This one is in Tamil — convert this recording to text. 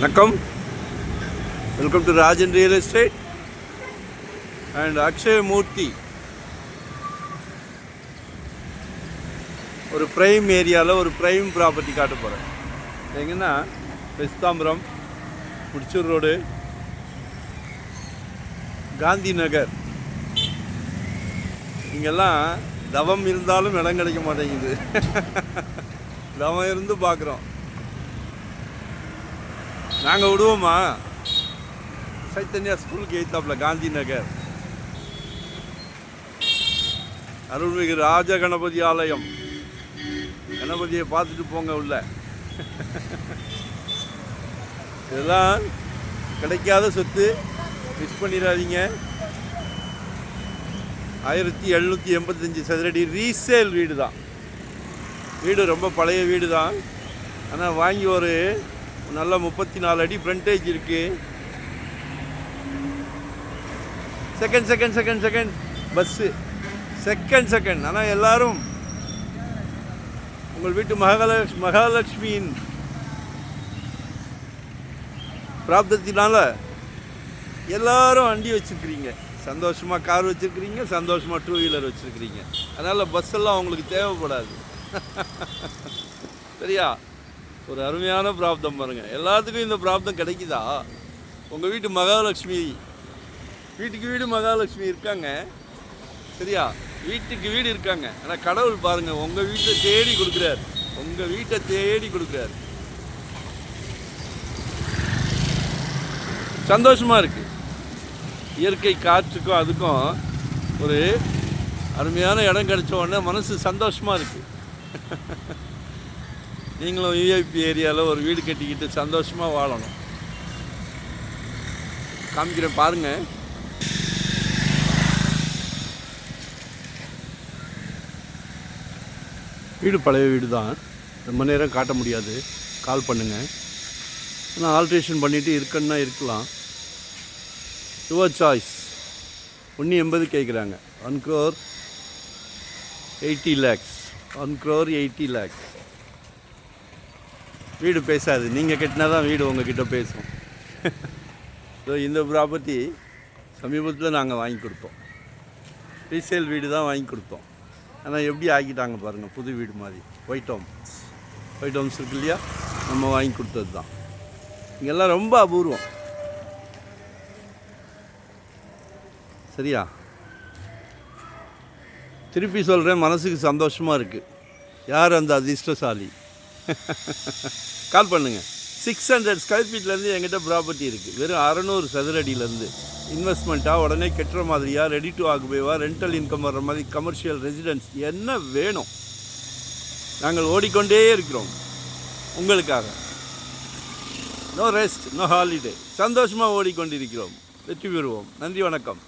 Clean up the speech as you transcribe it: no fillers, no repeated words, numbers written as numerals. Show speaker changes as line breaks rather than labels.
வணக்கம். Welcome to Rajan real estate and Akshaya Murthy. ஒரு ப்ரைம் ஏரியாவில் ஒரு ப்ரைம் ப்ராப்பர்ட்டி காட்ட போகிறேன். எங்கன்னா வெஸ்தாம்பரம், முடிச்சூர் ரோடு, காந்தி நகர். இங்கெல்லாம் தவம் இருந்தாலும் இடம் கிடைக்க மாட்டேங்குது. தவம் இருந்து பார்க்குறோம். நாங்கள் விடுவோமா? சைத்தன்யா ஸ்கூலுக்கு எய்த்தாப்புல காந்தி நகர், அருள்மிகு ராஜ கணபதி ஆலயம். கணபதியை பார்த்துட்டு போங்க உள்ள. இதெல்லாம் கிடைக்காத சொத்து, மிஸ் பண்ணிடாதீங்க. 1785 சதுரடி ரீசேல் வீடு தான். வீடு ரொம்ப பழைய வீடு தான். ஆனால் வாங்கி ஒரு நல்ல 34 அடி ஃப்ரண்டேஜ் இருக்குது. Second bus second. ஆனால் எல்லாரும் உங்கள் வீட்டு மகாலட்சுமியின் பிராப்தத்தினால எல்லாரும் வண்டி வச்சுருக்கிறீங்க, சந்தோஷமாக கார் வச்சுருக்கிறீங்க, சந்தோஷமாக 2 வீலர் வச்சுருக்கிறீங்க. அதனால் பஸ்ஸெல்லாம் உங்களுக்கு தேவைப்படாது. சரியா? ஒரு அருமையான பிராப்தம் பாருங்கள். எல்லாத்துக்கும் இந்த பிராப்தம் கிடைக்குதா? உங்கள் வீட்டு மகாலட்சுமி, வீட்டுக்கு வீடு மகாலட்சுமி இருக்காங்க. சரியா? வீட்டுக்கு வீடு இருக்காங்க. ஆனால் கடவுள் பாருங்கள், உங்கள் வீட்டை தேடி கொடுக்குறார். உங்கள் வீட்டை தேடி கொடுக்குறார். சந்தோஷமாக இருக்குது. இயற்கை காற்றுக்கும் அதுக்கும் ஒரு அருமையான இடம் கிடைச்ச உடனே மனசு சந்தோஷமாக இருக்குது. நீங்களும் யூஐபி ஏரியாவில் ஒரு வீடு கட்டிக்கிட்டு சந்தோஷமாக வாழணும். காமிக்கிறேன் பாருங்கள். வீடு பழைய வீடு தான், ரொம்ப நேரம் காட்ட முடியாது. கால் பண்ணுங்கள். ஆனால் ஆல்ட்ரேஷன் பண்ணிவிட்டு இருக்குன்னா இருக்கலாம். Your choice. 180 கேட்குறாங்க. 1 crore 80 lakhs. 1 crore 80 lakhs. வீடு பேசாது. நீங்கள் கட்டினா தான் வீடு உங்ககிட்ட பேசும். ஸோ இந்த ப்ராப்பர்ட்டி சமீபத்தில் நாங்கள் வாங்கி கொடுத்தோம். ரீசேல் வீடு தான் வாங்கி கொடுத்தோம். ஆனால் எப்படி ஆக்கிட்டாங்க பாருங்கள், புது வீடு மாதிரி. ஒயிட் ஹோம்ஸ் இருக்கு இல்லையா, நம்ம வாங்கி கொடுத்தது தான். இங்கெல்லாம் ரொம்ப அபூர்வம். சரியா? திருப்பி சொல்கிறேன், மனசுக்கு சந்தோஷமாக இருக்குது. யார் அந்த அதிர்ஷ்டசாலி? கால் பண்ணுங்கள். 600 ஸ்கொயர் ஃபீட்லேருந்து என்கிட்ட ப்ராப்பர்ட்டி இருக்குது. வெறும் 600 சதுரடியிலேருந்து. இன்வெஸ்ட்மெண்ட்டாக உடனே கட்டுற மாதிரியா, ரெடி டு ஆக்குபேவா, ரெண்டல் இன்கம் வர்ற மாதிரி, கமர்ஷியல் ரெசிடென்ஸ், என்ன வேணும்? நாங்கள் ஓடிக்கொண்டே இருக்கிறோம் உங்களுக்காக. No rest, no holiday. சந்தோஷமாக ஓடிக்கொண்டிருக்கிறோம். வெற்றி பெறுவோம். நன்றி, வணக்கம்.